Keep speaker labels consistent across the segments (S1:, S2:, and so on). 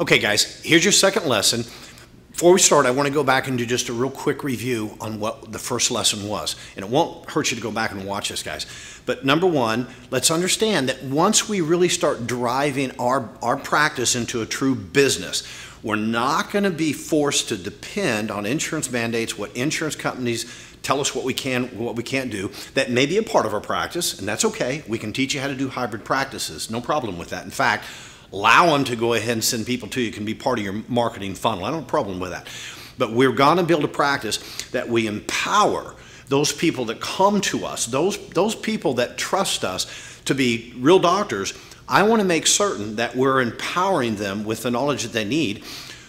S1: Okay, guys, here's your second lesson. Before we start, I want to go back and do just a real quick review on what the first lesson was. And it won't hurt you to go back and watch this, guys. But number one, let's understand that once we really start driving our practice into a true business, we're not going to be forced to depend on insurance mandates, what insurance companies tell us what we can, what we can't do. That may be a part of our practice, and that's okay. We can teach you how to do hybrid practices. No problem with that. In fact, allow them to go ahead and send people to you. It can be part of your marketing funnel. I don't have a problem with that. But we're going to build a practice that we empower those people that come to us, those people that trust us to be real doctors. I want to make certain that we're empowering them with the knowledge that they need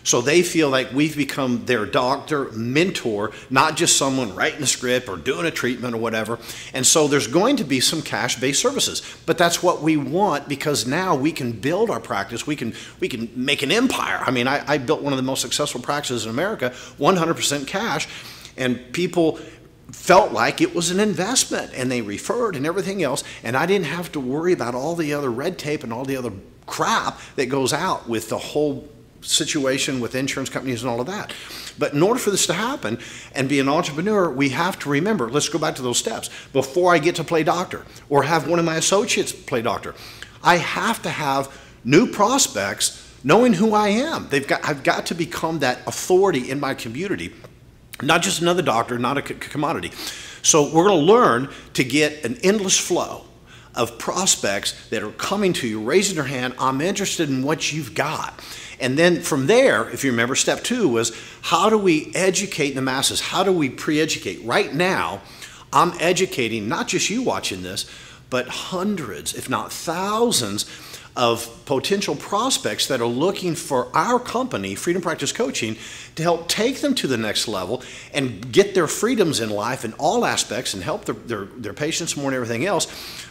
S1: so they feel like we've become their doctor, mentor, not just someone writing a script or doing a treatment or whatever. And so there's going to be some cash-based services, but that's what we want because now we can build our practice. We can make an empire. I mean, I built one of the most successful practices in America, 100% cash, and people felt like it was an investment and they referred and everything else, and I didn't have to worry about all the other red tape and all the other crap that goes out with the whole situation with insurance companies and all of that. But in order for this to happen and be an entrepreneur, we have to remember, let's go back to those steps. Before I get to play doctor or have one of my associates play doctor, I have to have new prospects knowing who I am. I've got to become that authority in my community, not just another doctor, not a commodity. So we're going to learn to get an endless flow of prospects that are coming to you, raising their hand, I'm interested in what you've got. And then from there, if you remember, step two was how do we educate the masses? How do we pre-educate? Right now, I'm educating not just you watching this, but hundreds, if not thousands, of potential prospects that are looking for our company, Freedom Practice Coaching, to help take them to the next level and get their freedoms in life in all aspects and help their patients more and everything else.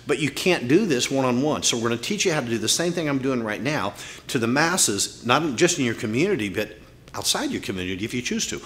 S1: But you can't do this one-on-one. So we're going to teach you how to do the same thing I'm doing right now to the masses, not just in your community, but outside your community if you choose to.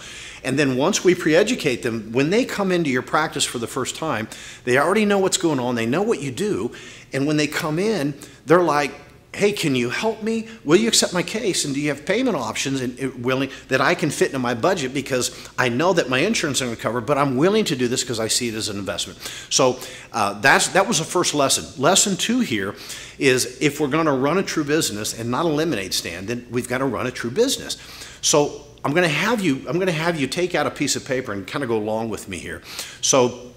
S1: And then once we pre-educate them, when they come into your practice for the first time, they already know what's going on, they know what you do, and when they come in, they're like, hey, can you help me? Will you accept my case? And do you have payment options willing that I can fit into my budget because I know that my insurance is going to cover, but I'm willing to do this because I see it as an investment. So that was the first lesson. Lesson two here is if we're going to run a true business and not eliminate Stan, then we've got to run a true business. So I'm going to have you take out a piece of paper and kind of go along with me here. So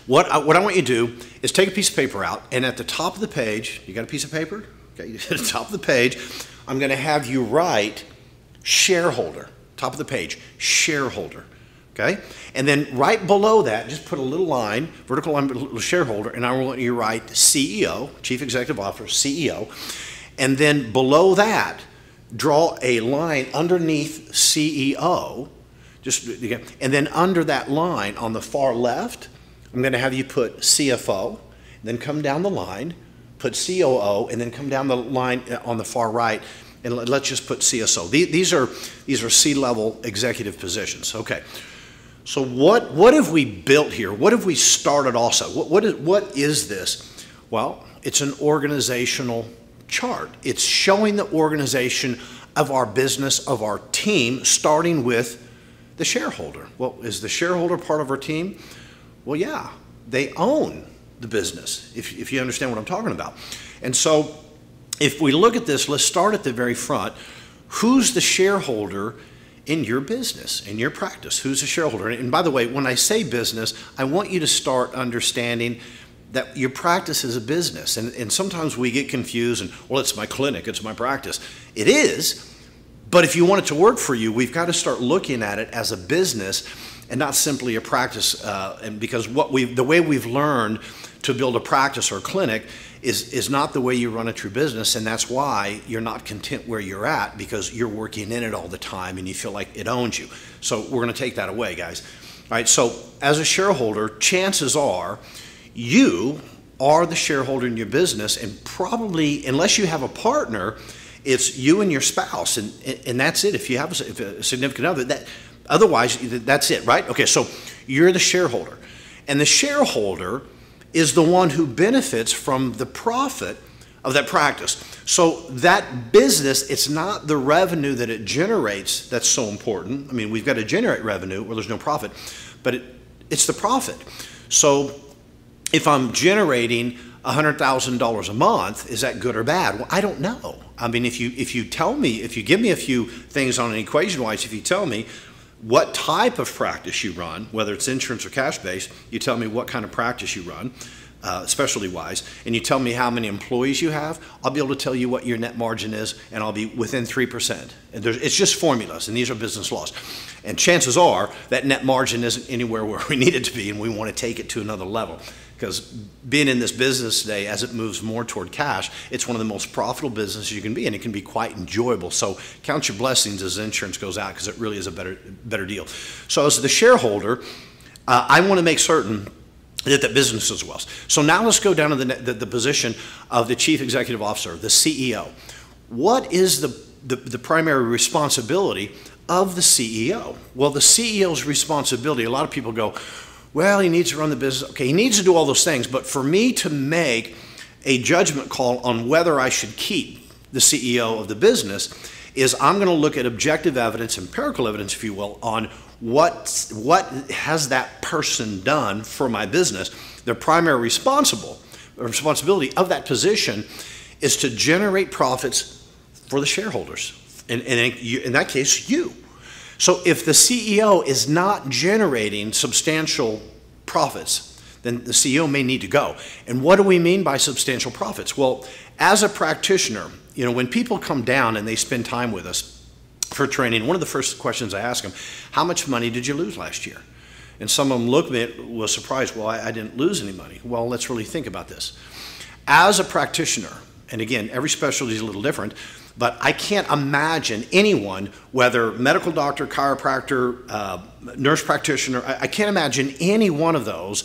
S1: what I want you to do is take a piece of paper out, and at the top of the page, you got a piece of paper? Okay, at the top of the page, I'm going to have you write shareholder. Top of the page, shareholder. Okay? And then right below that, just put a little line, vertical line, shareholder, and I want you to write CEO, Chief Executive Officer, CEO. And then below that, draw a line underneath CEO. And then under that line on the far left, I'm going to have you put CFO, then come down the line, put COO, and then come down the line on the far right, and let's just put CSO. These are C-level executive positions. Okay. So what have we built here? What have we started also? What is this? Well, it's an organizational chart. It's showing the organization of our business, of our team, starting with the shareholder. Well, is the shareholder part of our team? Well, yeah, they own the business, if you understand what I'm talking about. And so if we look at this, let's start at the very front. Who's the shareholder in your business, in your practice? Who's the shareholder? And by the way, when I say business, I want you to start understanding that your practice is a business. And sometimes we get confused and, well, it's my clinic, it's my practice. It is, but if you want it to work for you, we've got to start looking at it as a business and not simply a practice. And because the way we've learned to build a practice or a clinic is not the way you run a true business, and that's why you're not content where you're at, because you're working in it all the time and you feel like it owns you. So we're going to take that away, guys. All right, so as a shareholder, chances are you are the shareholder in your business, and probably, unless you have a partner, it's you and your spouse, and that's it. If you have a significant other, otherwise that's it, right? Okay, so you're the shareholder, and the shareholder is the one who benefits from the profit of that practice. So that business, it's not the revenue that it generates that's so important. I mean, we've got to generate revenue or there's no profit, but it's the profit. So if I'm generating $100,000 a month, is that good or bad? Well, I don't know. I mean, if you tell me, if you give me a few things on an equation-wise, if you tell me what type of practice you run, whether it's insurance or cash-based, you tell me what kind of practice you run, specialty-wise, and you tell me how many employees you have, I'll be able to tell you what your net margin is, and I'll be within 3%. And it's just formulas, and these are business laws. And chances are that net margin isn't anywhere where we need it to be, and we want to take it to another level. Because being in this business today, as it moves more toward cash, it's one of the most profitable businesses you can be, and it can be quite enjoyable. So count your blessings as insurance goes out, because it really is a better deal. So as the shareholder, I want to make certain that business does well. So now let's go down to the position of the Chief Executive Officer, the CEO. What is the primary responsibility of the CEO? Well, the CEO's responsibility, a lot of people go, well, he needs to run the business. Okay, he needs to do all those things, but for me to make a judgment call on whether I should keep the CEO of the business is I'm going to look at objective evidence, empirical evidence, if you will, on what has that person done for my business. Their primary responsibility of that position is to generate profits for the shareholders, and in that case, you. So if the CEO is not generating substantial profits, then the CEO may need to go. And what do we mean by substantial profits? Well, as a practitioner, you know, when people come down and they spend time with us for training, one of the first questions I ask them, how much money did you lose last year? And some of them looked at me, was surprised, well, I didn't lose any money. Well, let's really think about this. As a practitioner, and again, every specialty is a little different, but I can't imagine anyone, whether medical doctor, chiropractor, nurse practitioner, I can't imagine any one of those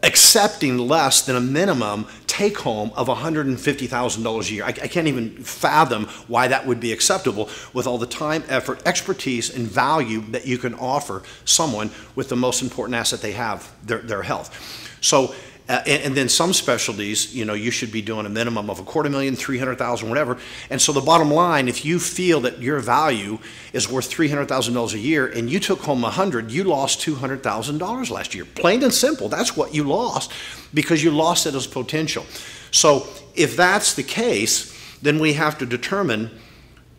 S1: accepting less than a minimum take home of $150,000 a year. I can't even fathom why that would be acceptable with all the time, effort, expertise, and value that you can offer someone with the most important asset they have, their health. So, and then some specialties, you know, you should be doing a minimum of $250,000, $300,000, whatever. And so the bottom line, if you feel that your value is worth $300,000 a year and you took home 100, you lost $200,000 last year. Plain and simple, that's what you lost, because you lost it as potential. So if that's the case, then we have to determine,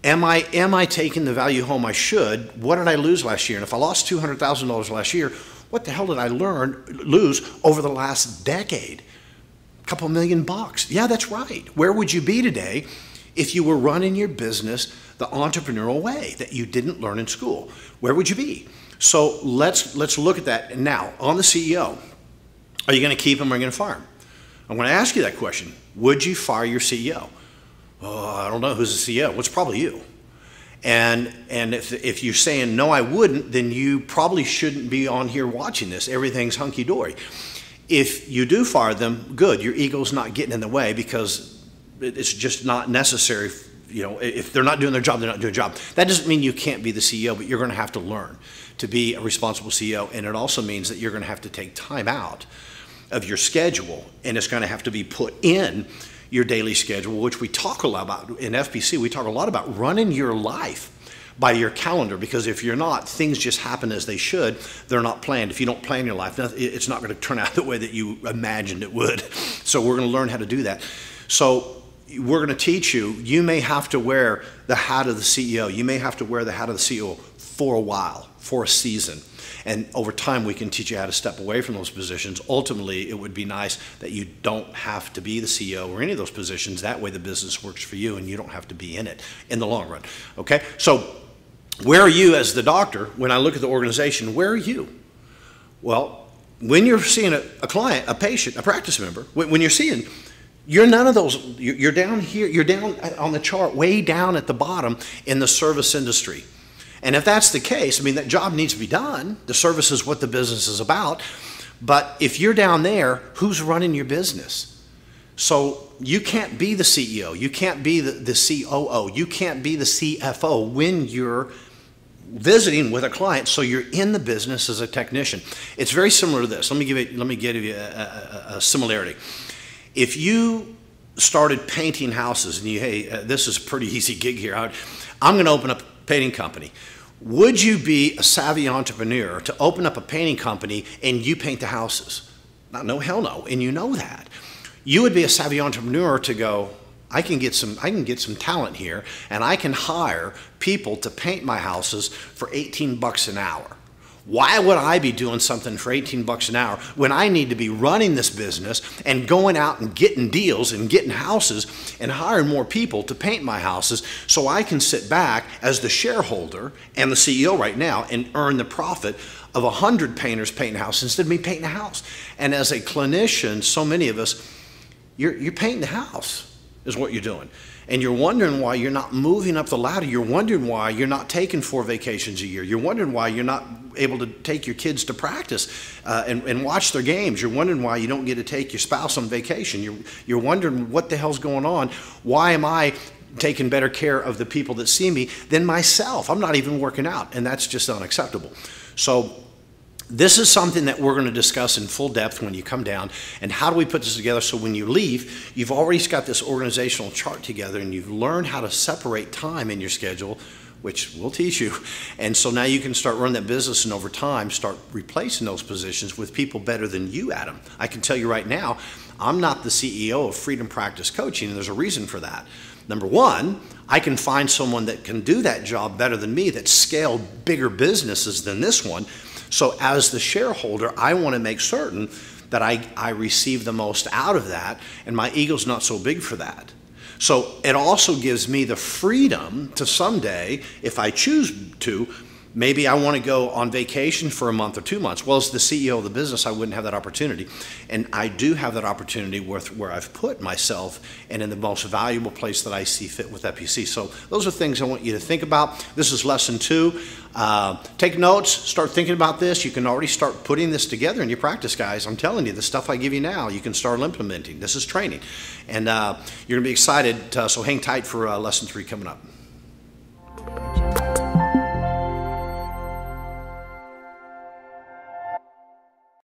S1: am I taking the value home I should? What did I lose last year? And if I lost $200,000 last year, what the hell did I lose over the last decade? A couple $1,000,000. Yeah, that's right. Where would you be today if you were running your business the entrepreneurial way that you didn't learn in school? Where would you be? So let's look at that. Now, on the CEO, are you going to keep him or are you going to fire him? I'm going to ask you that question. Would you fire your CEO? Oh, I don't know. Who's the CEO? Well, it's probably you. And if you're saying, no, I wouldn't, then you probably shouldn't be on here watching this. Everything's hunky-dory. If you do fire them, good. Your ego's not getting in the way, because it's just not necessary. You know, if they're not doing their job, they're not doing their job. That doesn't mean you can't be the CEO, but you're going to have to learn to be a responsible CEO. And it also means that you're going to have to take time out of your schedule, and it's going to have to be put in your daily schedule, which we talk a lot about in FPC. We talk a lot about running your life by your calendar, because if you're not, things just happen as they should. They're not planned. If you don't plan your life, it's not going to turn out the way that you imagined it would. So we're going to learn how to do that. So we're going to teach you. You may have to wear the hat of the CEO. You may have to wear the hat of the CEO for a while, for a season. And over time, we can teach you how to step away from those positions. Ultimately, it would be nice that you don't have to be the CEO or any of those positions. That way, the business works for you, and you don't have to be in it in the long run. Okay? So where are you as the doctor? When I look at the organization, where are you? Well, when you're seeing a client, a patient, a practice member, when you're seeing, you're none of those. You're down here. You're down on the chart, way down at the bottom in the service industry. And if that's the case, I mean, that job needs to be done. The service is what the business is about. But if you're down there, who's running your business? So you can't be the CEO. You can't be the COO. You can't be the CFO when you're visiting with a client. So you're in the business as a technician. It's very similar to this. Let me give you a similarity. If you started painting houses and hey, this is a pretty easy gig here. I'm going to open up a painting company. Would you be a savvy entrepreneur to open up a painting company and you paint the houses? No, hell no, and you know that. You would be a savvy entrepreneur to go, I can get some talent here, and I can hire people to paint my houses for 18 bucks an hour. Why would I be doing something for 18 bucks an hour when I need to be running this business and going out and getting deals and getting houses and hiring more people to paint my houses so I can sit back as the shareholder and the CEO right now and earn the profit of 100 painters painting a house instead of me painting a house? And as a clinician, so many of us, you're painting the house is what you're doing. And you're wondering why you're not moving up the ladder. You're wondering why you're not taking 4 vacations a year. You're wondering why you're not able to take your kids to practice and watch their games. You're wondering why you don't get to take your spouse on vacation. You're wondering what the hell's going on. Why am I taking better care of the people that see me than myself? I'm not even working out, and that's just unacceptable. So this is something that we're going to discuss in full depth when you come down. And how do we put this together so when you leave, you've already got this organizational chart together and you've learned how to separate time in your schedule, which we'll teach you. And so now you can start running that business and over time start replacing those positions with people better than you, Adam. I can tell you right now, I'm not the CEO of Freedom Practice Coaching, and there's a reason for that. Number one, I can find someone that can do that job better than me, that scaled bigger businesses than this one. So as the shareholder, I want to make certain that I receive the most out of that, and my ego's not so big for that. So it also gives me the freedom to someday, if I choose to, maybe I want to go on vacation for a month or 2 months. Well, as the CEO of the business, I wouldn't have that opportunity. And I do have that opportunity where I've put myself and in the most valuable place that I see fit with FPC. So those are things I want you to think about. This is lesson 2. Take notes, start thinking about this. You can already start putting this together in your practice, guys. I'm telling you, the stuff I give you now, you can start implementing. This is training. And you're going to be excited, so hang tight for lesson 3 coming up.